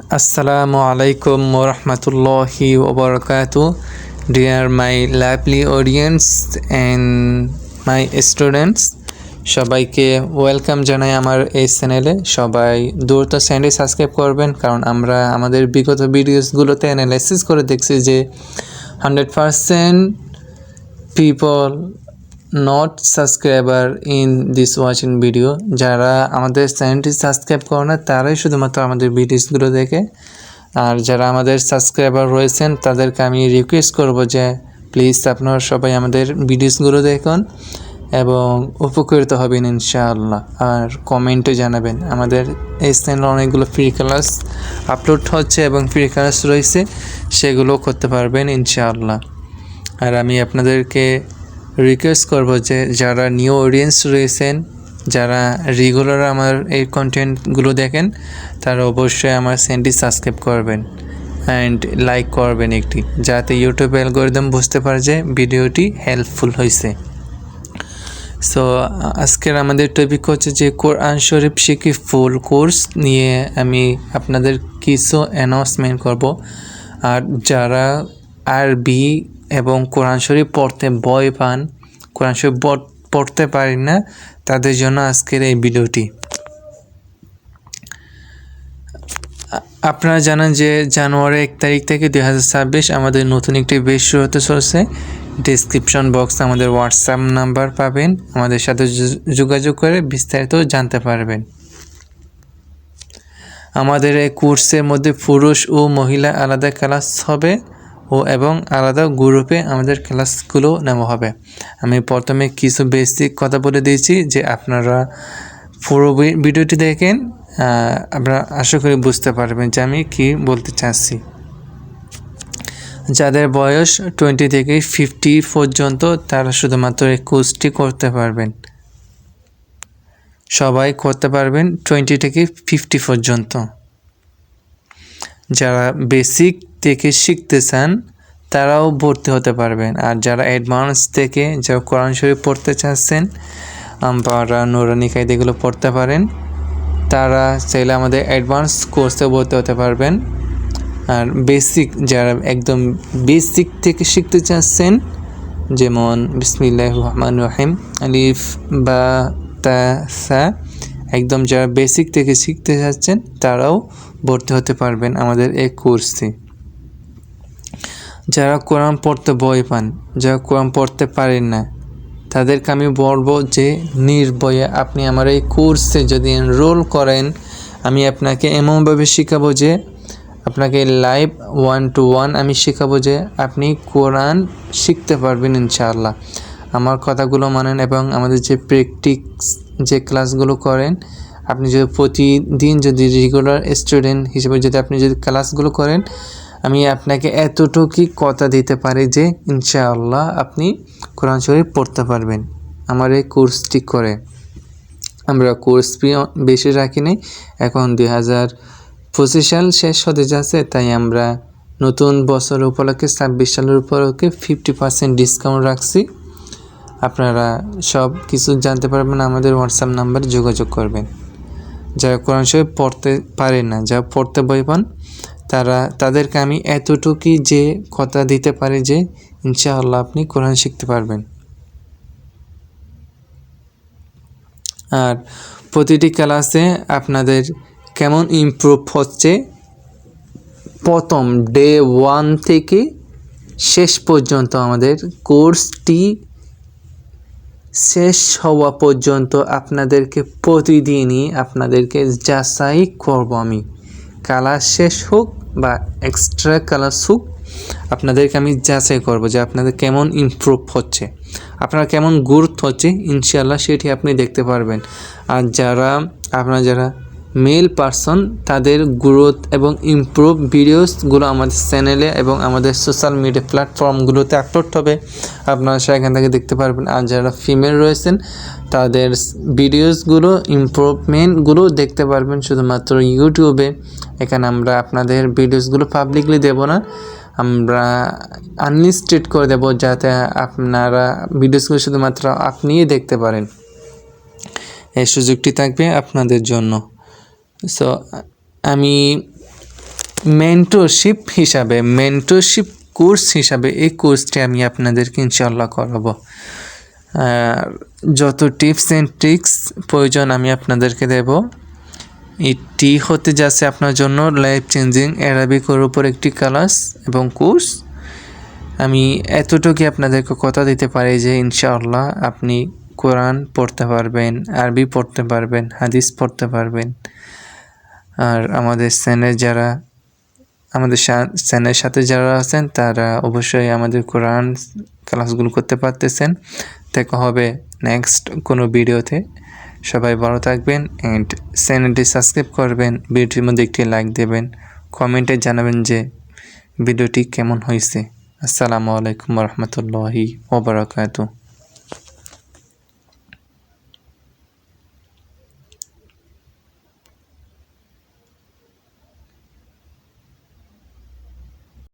Assalamu alaikum warahmatullahi wabarakatuh. Dear my lovely audience and my students, সবাইকে welcome জানাই আমার এই চ্যানেলে। সবাই দ্রুত চ্যানেলটি সাবস্ক্রাইব করবেন, কারণ আমরা আমাদের বিগত ভিডিওসগুলোতে অ্যানালাইসিস করে দেখছি যে 100% people not subscriber in this watching video. যারা আমাদের চ্যানেলটি সাবস্ক্রাইব করে না তারাই শুধুমাত্র আমাদের ভিডিওসগুলো দেখে, আর যারা আমাদের সাবস্ক্রাইবার রয়েছেন তাদেরকে আমি রিকোয়েস্ট করব যে প্লিজ আপনারা সবাই আমাদের ভিডিওসগুলো দেখুন এবং উপকৃত হবেন ইনশাআল্লাহ। আর কমেন্টে জানাবেন। আমাদের এই চ্যানেলে অনেকগুলো ফ্রি ক্লাস আপলোড হচ্ছে এবং ফ্রি ক্লাস রয়েছে, সেগুলো করতে পারবেন ইনশাআল্লাহ। আর আমি আপনাদেরকে রিকোয়েস্ট করব যে যারা নিউ অডিয়েন্স রয়েছেন, যারা রেগুলার আমার এই কন্টেন্টগুলো দেখেন, তারা অবশ্যই আমার চ্যানেলটি সাবস্ক্রাইব করবেন অ্যান্ড লাইক করবেন একটি, যাতে ইউটিউব অ্যালগরিদম বুঝতে পারে যে ভিডিওটি হেল্পফুল হয়েছে। সো আজকের আমাদের টপিক হচ্ছে যে কোরআন শরীফ শিখি ফুল কোর্স নিয়ে আমি আপনাদের কিছু অ্যানাউন্সমেন্ট করব। আর যারা আরবি এবং কোরআন শরীফ পড়তে ভয় পান, কোরআন শরীফ পড়তে পারেন না, তাদের জন্য আজকের এই ভিডিওটি। আপনারা জানেন যে জানুয়ারি 1 তারিখ থেকে 2026 আমাদের নতুন একটি ব্যাচ শুরু হতে চলছে। ডেসক্রিপশন বক্সে আমাদের হোয়াটসঅ্যাপ নাম্বার পাবেন, আমাদের সাথে যোগাযোগ করে বিস্তারিত জানতে পারবেন। আমাদের এই কোর্সের মধ্যে পুরুষ ও মহিলা আলাদা ক্লাস হবে এবং আলাদা গ্রুপে আমাদের ক্লাসগুলো নেওয়া হবে। আমি প্রথমে কিছু বেসিক কথা বলে দিয়েছি যে আপনারা পুরো ভিডিওটি দেখেন, আপনারা আশা করি বুঝতে পারবেন যে আমি কি বলতে চাচ্ছি। যাদের বয়স 20 থেকে 50 পর্যন্ত তারা শুধুমাত্র এই কোর্সটি করতে পারবেন। সবাই করতে পারবেন 20 থেকে 50 পর্যন্ত। যারা বেসিক থেকে শিখতে চান তারাও ভর্তি হতে পারবেন। আর যারা অ্যাডভান্স থেকে যারা কোরআন শরীফ পড়তে চাচ্ছেন বা নুরানি কায়দা এগুলো পড়তে পারেন, তারা চাইলে আমাদের অ্যাডভান্স কোর্সে ভর্তি হতে পারবেন। আর বেসিক যারা একদম বেসিক থেকে শিখতে চাচ্ছেন, যেমন বিসমিল্লাহির রহমানির রহিম আলিফ বা তা সা, একদম যারা বেসিক থেকে শিখতে চাচ্ছেন তারাও ভর্তি হতে পারবেন আমাদের এই কোর্সে। যারা কোরআন পড়তে ভয় পান, যারা কোরআন পড়তে পারেন না, তাদেরকে আমি বলবো যে নির্ভয়ে আপনি আমার এই কোর্সে যদি এনরোল করেন, আমি আপনাকে এমনভাবে শেখাবো যে আপনাকে লাইভ 1-to-1 আমি শেখাবো যে আপনি কোরআন শিখতে পারবেন ইনশাআল্লাহ। আমার কথাগুলো মানেন এবং আমাদের যে প্র্যাকটিস যে ক্লাসগুলো করেন, আপনি যদি প্রতিদিন যদি রেগুলার স্টুডেন্ট হিসেবে যদি আপনি যদি ক্লাসগুলো করেন, আমি আপনাকে এতটুকুই কথা দিতে পারি যে ইনশাআল্লাহ আপনি কোরআন শরীফ পড়তে পারবেন আমার এই কোর্সটি করে। আমরা কোর্স ফি বেশি রাখিনি, এখন 2025 সাল শেষ হতে যাচ্ছে, তাই আমরা নতুন বছর উপলক্ষে 26 সালের উপলক্ষে 50% ডিসকাউন্ট রাখছি। আপনারা সব কিছু জানতে পারবেন, আমাদের হোয়াটসঅ্যাপ নাম্বারে যোগাযোগ করবেন। যারা কোরআন শরীফ পড়তে পারেন না, যারা পড়তে ভয় পান, তাদেরকে আমি এতটুকুই যে কথা দিতে পারি যে ইনশাআল্লাহ আপনি কোরআন শিখতে পারবেন। আর প্রতিটি ক্লাসে আপনাদের কেমন ইমপ্রুভ হচ্ছে, প্রথম ডে 1 থেকে শেষ পর্যন্ত আমাদের কোর্সটি শেষ হওয়া পর্যন্ত আপনাদেরকে প্রতিদিনই আপনাদেরকে যাচাই করব আমি। ক্লাস শেষ হোক বা এক্সট্রা ক্লাস হোক, আপনাদেরকে আমি যাচাই করব যে আপনাদের কেমন ইমপ্রুভ হচ্ছে, আপনারা কেমন গ্রোথ হচ্ছে ইনশাআল্লাহ সেটি আপনি দেখতে পারবেন। আর আপনারা যারা মেল পারসন, তাদের গ্রোথ এবং ইমপ্রুভ ভিডিওসগুলো আমাদের চ্যানেলে এবং আমাদের সোশ্যাল মিডিয়া প্ল্যাটফর্মগুলোতে আপলোড হবে, আপনারা সেখান থেকে দেখতে পারবেন। আর যারা ফিমেল রয়েছেন তাদের ভিডিওসগুলো ইমপ্রুভমেন্টগুলো দেখতে পারবেন শুধুমাত্র ইউটিউবে। এখানে আমরা আপনাদের ভিডিওসগুলো পাবলিকলি দেব না, আমরা আনলিস্টেড করে দেব, যাতে আপনারা ভিডিওসগুলো শুধুমাত্র আপনিই দেখতে পারেন। এই সুযোগটি থাকবে আপনাদের জন্য। সো আমি মেন্টরশিপ কোর্স হিসাবে এই কোর্সটি আমি আপনাদেরকে ইনশাআল্লাহ করাবো। আর যত টিপস অ্যান্ড ট্রিক্স প্রয়োজন আমি আপনাদেরকে দেব। এটি হতে যাচ্ছে আপনার জন্য লাইফ চেঞ্জিং অ্যারাবিকের উপর একটি ক্লাস এবং কোর্স। আমি এতটুকু আপনাদেরকে কথা দিতে পারি যে ইনশাআল্লাহ আপনি কোরআন পড়তে পারবেন, আরবি পড়তে পারবেন, হাদিস পড়তে পারবেন। আর আমাদের চ্যানেলের সাথে যারা আছেন তারা অবশ্যই আমাদের কোরআন ক্লাসগুলো করতে পারতেছেন। দেখা হবে নেক্সট কোনো ভিডিওতে। সবাই ভালো থাকবেন অ্যান্ড চ্যানেলটি সাবস্ক্রাইব করবেন, ভিডিওটির মধ্যে একটি লাইক দেবেন, কমেন্টে জানাবেন যে ভিডিওটি কেমন হয়েছে। আসসালামু আলাইকুম ওয়া রাহমাতুল্লাহি ওয়া বারাকাতুহু।